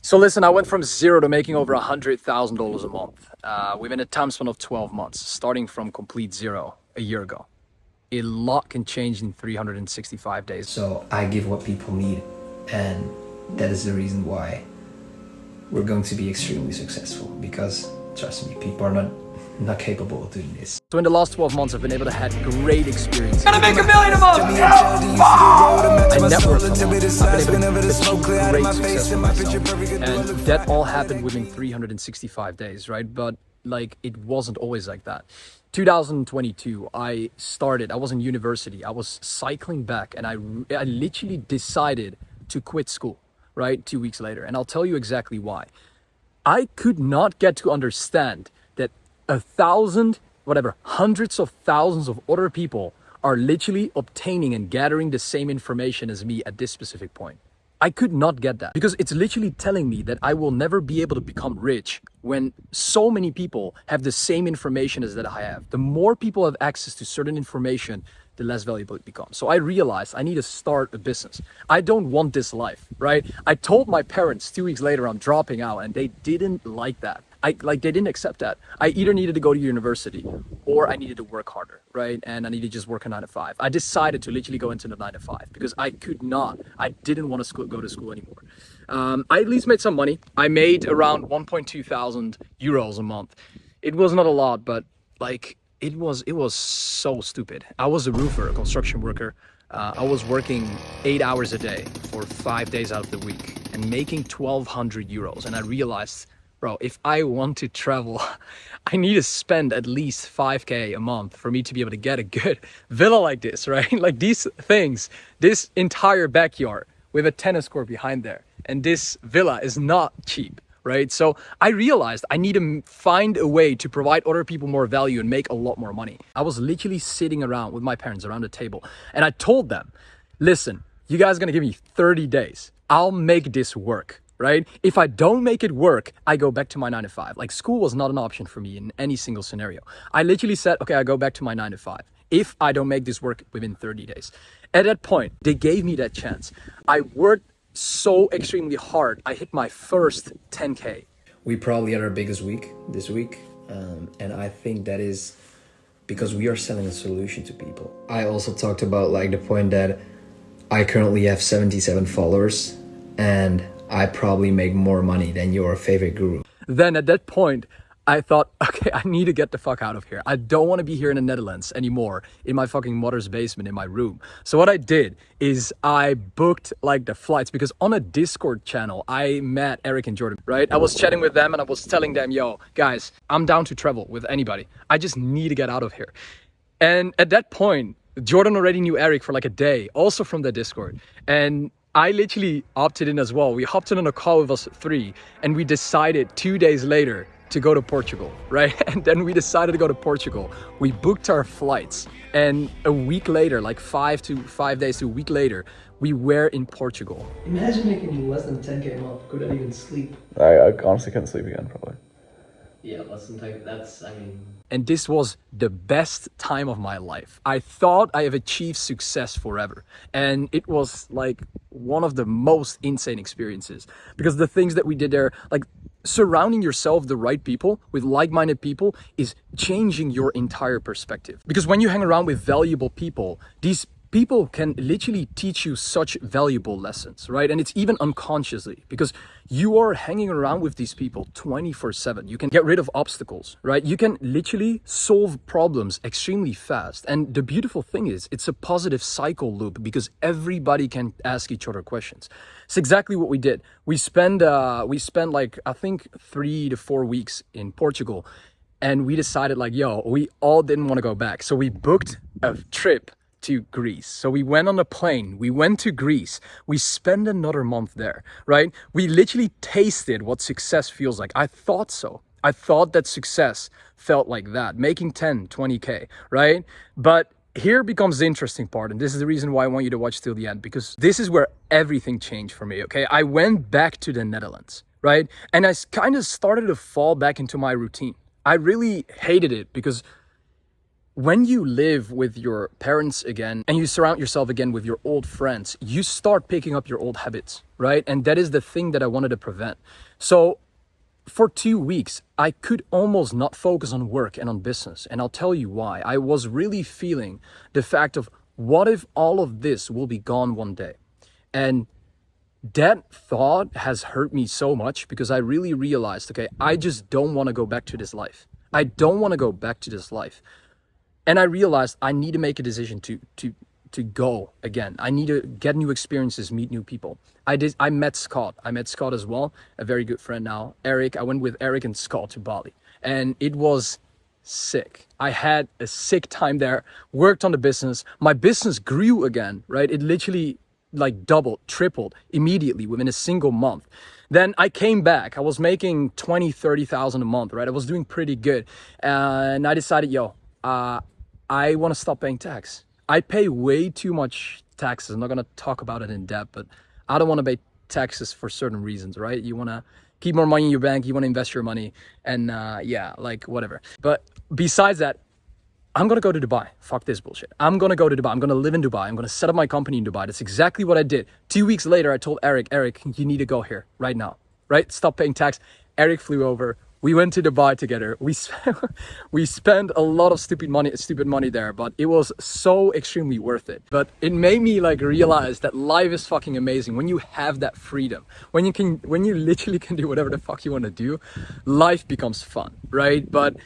So listen, I went from zero to making over $100,000 a month within a time span of 12 months, starting from complete zero a year ago. A lot can change in 365 days. So I give what people need, and that is the reason why we're going to be extremely successful, because trust me, people are not capable of doing this. So in the last 12 months, I've been able to have great experiences. Gonna make $1 million a month! I network a lot. I've been able to achieve great success for myself. And that all happened within 365 days, right? But like, it wasn't always like that. 2022, I was in university. I was cycling back and I literally decided to quit school, right? 2 weeks later. And I'll tell you exactly why. I could not get to understand that hundreds of thousands of other people are literally obtaining and gathering the same information as me at this specific point. I could not get that because it's literally telling me that I will never be able to become rich when so many people have the same information as that I have. The more people have access to certain information, the less valuable it becomes. So I realized I need to start a business. I don't want this life, right? I told my parents 2 weeks later I'm dropping out and they didn't like that. They didn't accept that. I either needed to go to university or I needed to work harder, right? And I needed to just work a 9 to 5. I decided to literally go into the 9 to 5 because I didn't want to go to school anymore. I at least made some money. I made around 1.2 thousand euros a month. It was not a lot, but like it was so stupid. I was a roofer, a construction worker. I was working 8 hours a day for 5 days out of the week and making 1,200 euros. And I realized, bro, if I want to travel, I need to spend at least 5K a month for me to be able to get a good villa like this, right? Like these things, this entire backyard with a tennis court behind there. And this villa is not cheap, right? So I realized I need to find a way to provide other people more value and make a lot more money. I was literally sitting around with my parents around the table and I told them, listen, you guys are gonna give me 30 days. I'll make this work. Right? If I don't make it work, I go back to my 9 to 5. Like school was not an option for me in any single scenario. I literally said, okay, I go back to my 9 to 5 if I don't make this work within 30 days. At that point, they gave me that chance. I worked so extremely hard. I hit my first 10K. We probably had our biggest week this week. And I think that is because we are selling a solution to people. I also talked about like the point that I currently have 77 followers and I probably make more money than your favorite guru. Then at that point, I thought, okay, I need to get the fuck out of here. I don't want to be here in the Netherlands anymore in my fucking mother's basement in my room. So what I did is I booked like the flights because on a Discord channel, I met Eric and Jordan, right? I was chatting with them and I was telling them, yo, guys, I'm down to travel with anybody. I just need to get out of here. And at that point, Jordan already knew Eric for like a day, also from the Discord. And I literally opted in as well. We hopped in on a call with us 3 and we decided 2 days later to go to Portugal, right? And then we decided to go to Portugal. We booked our flights and a week later, like 5 days to a week later, we were in Portugal. Imagine making less than 10K a month. Couldn't even sleep. I honestly couldn't sleep again, probably. Yeah, less than 10K. That's, I mean... And this was the best time of my life. I thought I have achieved success forever. And it was like one of the most insane experiences because the things that we did there, like surrounding yourself the right people with like-minded people is changing your entire perspective. Because when you hang around with valuable people, these people can literally teach you such valuable lessons, right? And it's even unconsciously because you are hanging around with these people 24/7. You can get rid of obstacles, right? You can literally solve problems extremely fast. And the beautiful thing is it's a positive cycle loop because everybody can ask each other questions. It's exactly what we did. We spent like, I think 3 to 4 weeks in Portugal and we decided like, yo, we all didn't want to go back. So we booked a trip to Greece. So we went on a plane, we went to Greece, we spent another month there, right? We literally tasted what success feels like. I thought so. I thought that success felt like that, making 10, 20K, right? But here becomes the interesting part, and this is the reason why I want you to watch till the end, because this is where everything changed for me, okay? I went back to the Netherlands, right? And I kind of started to fall back into my routine. I really hated it because when you live with your parents again and you surround yourself again with your old friends, you start picking up your old habits, right? And that is the thing that I wanted to prevent. So for 2 weeks, I could almost not focus on work and on business. And I'll tell you why. I was really feeling the fact of, what if all of this will be gone one day? And that thought has hurt me so much, because I really realized, okay, I just don't want to go back to this life. I don't want to go back to this life. And I realized I need to make a decision to go again. I need to get new experiences, meet new people. I met Scott. I met Scott as well, a very good friend now. Eric, I went with Eric and Scott to Bali. And it was sick. I had a sick time there, worked on the business. My business grew again, right? It literally like doubled, tripled immediately within a single month. Then I came back. I was making 20, 30,000 a month, right? I was doing pretty good. And I decided, I want to stop paying tax. I pay way too much taxes. I'm not going to talk about it in depth, but I don't want to pay taxes for certain reasons, right? You want to keep more money in your bank. You want to invest your money and whatever. But besides that, I'm going to go to Dubai. Fuck this bullshit. I'm going to go to Dubai. I'm going to live in Dubai. I'm going to set up my company in Dubai. That's exactly what I did. 2 weeks later, I told Eric, you need to go here right now, right? Stop paying tax. Eric flew over. We went to Dubai together. We spent a lot of stupid money there, but it was so extremely worth it. But it made me like realize that life is fucking amazing when you have that freedom. When you literally can do whatever the fuck you want to do, life becomes fun, right? But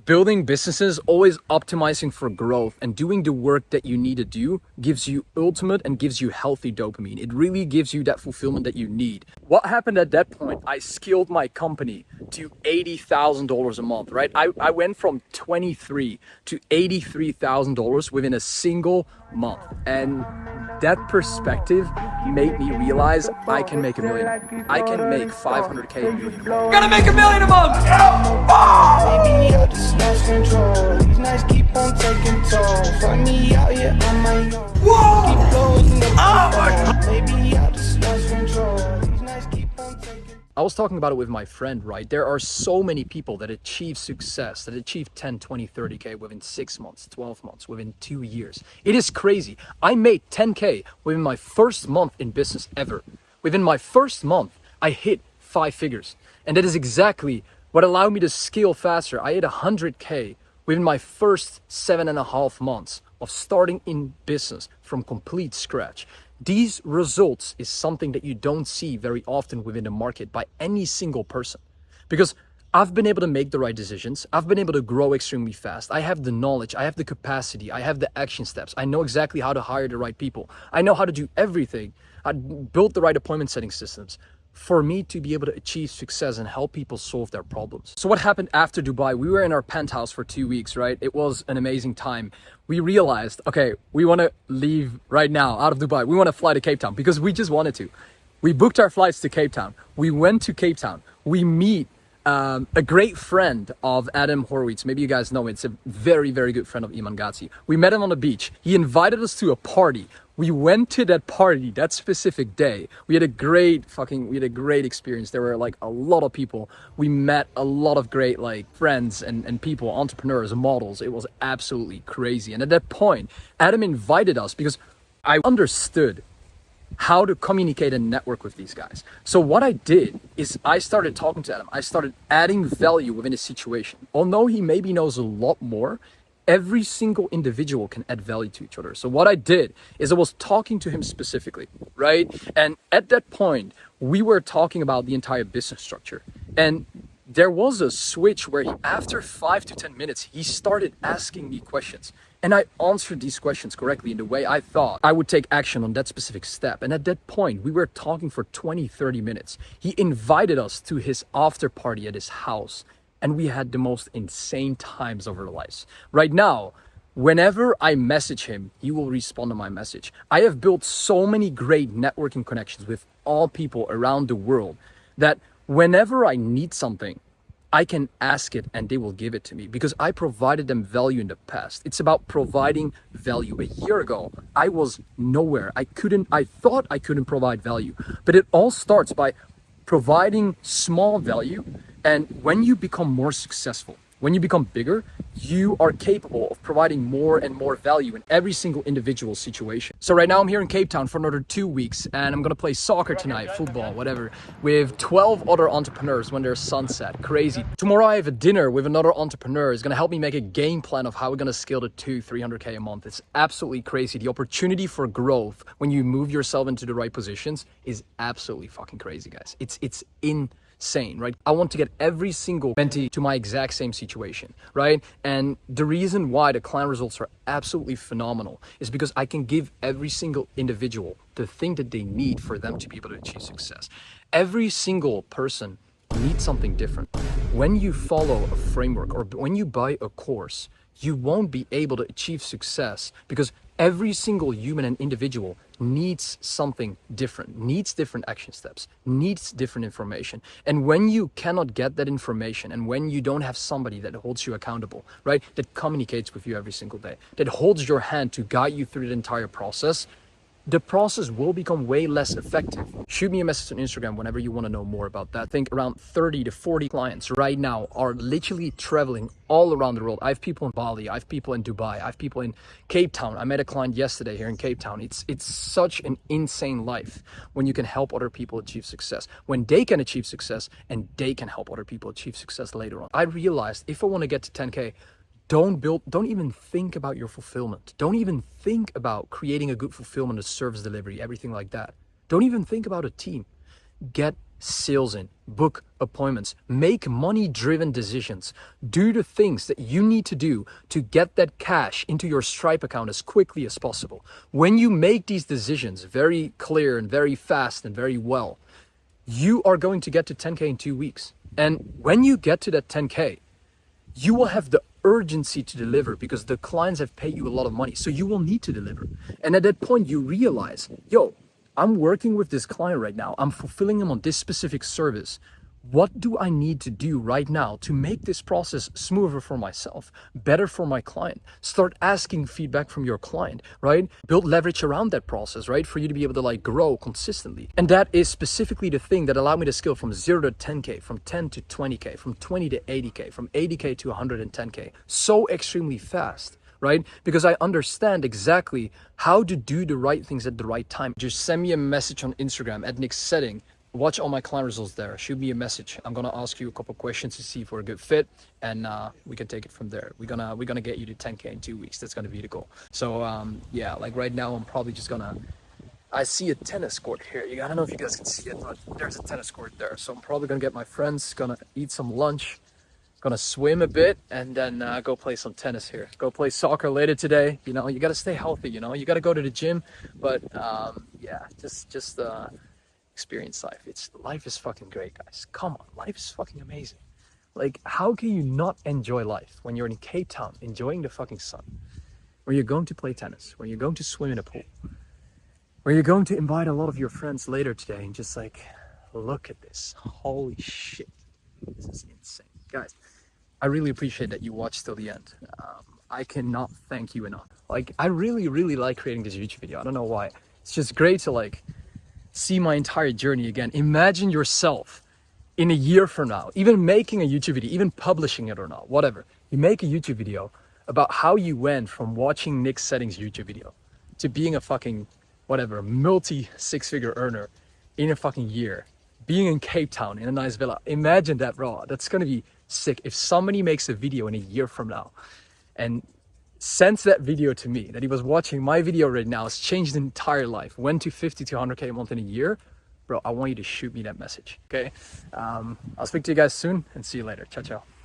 building businesses, always optimizing for growth and doing the work that you need to do gives you ultimate and gives you healthy dopamine. It really gives you that fulfillment that you need. What happened at that point? I scaled my company to $80,000 a month, right? I went from 23 to $83,000 within a single month. And that perspective made me realize I can make $1 million. I can make 500K a million. Gonna make $1 million a month! Maybe I just lost control. These nights keep on taking toll. Find me out here on my own. Keep closing the door. Maybe I just lost control. These nights keep on taking. I was talking about it with my friend, right? There are so many people that achieve success, that achieve 10, 20, 30K within 6 months, 12 months, within 2 years. It is crazy. I made 10K within my first month in business ever. Within my first month, I hit 5 figures. And that is exactly what allowed me to scale faster. I hit 100K within my first 7.5 months of starting in business from complete scratch. These results is something that you don't see very often within the market by any single person, because I've been able to make the right decisions. I've been able to grow extremely fast. I have the knowledge, I have the capacity, I have the action steps. I know exactly how to hire the right people. I know how to do everything. I built the right appointment setting systems for me to be able to achieve success and help people solve their problems. So what happened after Dubai? We were in our penthouse for 2 weeks, right? It was an amazing time. We realized, okay, we want to leave right now out of Dubai. We want to fly to Cape Town because we just wanted to. We booked our flights to Cape Town. We went to Cape Town. We meet a great friend of Adam Horowitz. Maybe you guys know him. It's a very, very good friend of Iman Ghazi. We met him on the beach. He invited us to a party. We went to that party that specific day. We had a great experience. There were like a lot of people. We met a lot of great like friends and people, entrepreneurs, models. It was absolutely crazy. And at that point, Adam invited us because I understood how to communicate and network with these guys. So what I did is I started talking to Adam. I started adding value within a situation. Although he maybe knows a lot more, every single individual can add value to each other. So what I did is I was talking to him specifically, right? And at that point, we were talking about the entire business structure. And there was a switch where after 5 to 10 minutes, he started asking me questions. And I answered these questions correctly in the way I thought I would take action on that specific step. And at that point, we were talking for 20, 30 minutes. He invited us to his after party at his house. And we had the most insane times of our lives. Right now, whenever I message him, he will respond to my message. I have built so many great networking connections with all people around the world that whenever I need something, I can ask it and they will give it to me because I provided them value in the past. It's about providing value. A year ago, I was nowhere. I thought I couldn't provide value, but it all starts by providing small value. And when you become more successful, When you become bigger, you are capable of providing more and more value in every single individual situation. So right now I'm here in Cape Town for another 2 weeks, and I'm gonna play soccer tonight, football, whatever, with 12 other entrepreneurs when there's sunset. Crazy. Tomorrow I have a dinner with another entrepreneur. It's gonna help me make a game plan of how we're gonna scale to 200-300K a month. It's absolutely crazy. The opportunity for growth when you move yourself into the right positions is absolutely fucking crazy, guys. It's insane, right? I want to get every single mentee to my exact same situation, right? And the reason why the client results are absolutely phenomenal is because I can give every single individual the thing that they need for them to be able to achieve success. Every single person needs something different. When you follow a framework or when you buy a course, you won't be able to achieve success because every single human and individual needs something different, needs different action steps, needs different information. And when you cannot get that information and when you don't have somebody that holds you accountable, right, that communicates with you every single day, that holds your hand to guide you through the entire process, the process will become way less effective. Shoot me a message on Instagram whenever you want to know more about that. I think around 30 to 40 clients right now are literally traveling all around the world. I have people in Bali, I have people in Dubai, I have people in Cape Town. I met a client yesterday here in Cape Town. It's such an insane life when you can help other people achieve success, when they can achieve success and they can help other people achieve success later on. I realized if I want to get to 10K, don't even think about your fulfillment. Don't even think about creating a good fulfillment, a service delivery, everything like that. Don't even think about a team. Get sales in, book appointments, make money-driven decisions. Do the things that you need to do to get that cash into your Stripe account as quickly as possible. When you make these decisions very clear and very fast and very well, you are going to get to 10K in 2 weeks. And when you get to that 10K, you will have the urgency to deliver because the clients have paid you a lot of money. So you will need to deliver. And at that point, you realize, yo, I'm working with this client right now. I'm fulfilling him on this specific service. What do I need to do right now to make this process smoother for myself, better for my client? Start asking feedback from your client, right? Build leverage around that process, right? For you to be able to like grow consistently. And that is specifically the thing that allowed me to scale from 0 to 10K, from 10 to 20K, from 20 to 80K, from 80K to 110K. So extremely fast. Right? Because I understand exactly how to do the right things at the right time. Just send me a message on Instagram at Nik Setting. Watch all my client results there. Shoot me a message. I'm gonna ask you a couple questions to see if we're a good fit, and we can take it from there. We're gonna get you to 10K in 2 weeks. That's gonna be the goal. So yeah, like right now, I'm probably just gonna. I see a tennis court here. I don't know if you guys can see it, but there's a tennis court there. So I'm probably gonna get my friends, gonna eat some lunch, gonna swim a bit, and then go play some tennis here. Go play soccer later today. You know, you gotta stay healthy. You know, you gotta go to the gym, but yeah, just experience life. Life is fucking great, guys. Come on, life is fucking amazing. Like, how can you not enjoy life when you're in Cape Town enjoying the fucking sun, where you're going to play tennis, where you're going to swim in a pool, where you're going to invite a lot of your friends later today and just like, look at this. Holy shit, this is insane, guys. I really appreciate that you watched till the end. I cannot thank you enough. Like, I really like creating this YouTube video. I don't know why. It's just great to like see my entire journey again. Imagine yourself in a year from now, even making a YouTube video, even publishing it or not, whatever. You make a YouTube video about how you went from watching Nik Setting's YouTube video to being a fucking, whatever, multi-six-figure earner in a fucking year, being in Cape Town in a nice villa. Imagine that, bro. That's gonna be sick. If somebody makes a video in a year from now and sends that video to me, that he was watching my video right now, it's changed his entire life, went to 50 to 100K a month in a year, bro, I want you to shoot me that message, okay? I'll speak to you guys soon and see you later. Ciao, ciao.